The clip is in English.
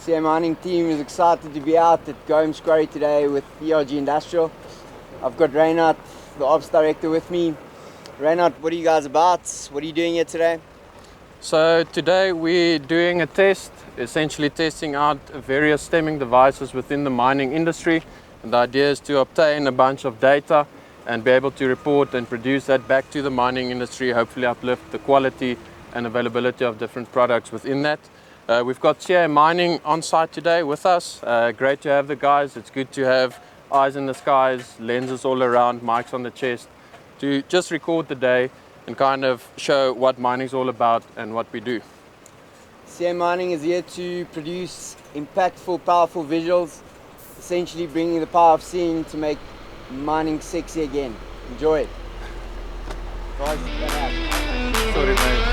CA Mining team is excited to be out at Gomes Quarry today with ERG Industrial. I've got Roodt, the Ops Director, with me. Roodt, what are you guys about? What are you doing here today? So today we're doing a test, essentially testing out various stemming devices within the mining industry. And the idea is to obtain a bunch of data and be able to report and produce that back to the mining industry, hopefully uplift the quality and availability of different products within that. We've got CA Mining on site today with us. Great to have the guys. It's good to have eyes in the skies, lenses all around, mics on the chest, to just record the day and kind of show what mining's all about and what we do. CA Mining is here to produce impactful, powerful visuals, essentially bringing the power of seeing to make mining sexy again. Enjoy it. Guys, Sorry, mate.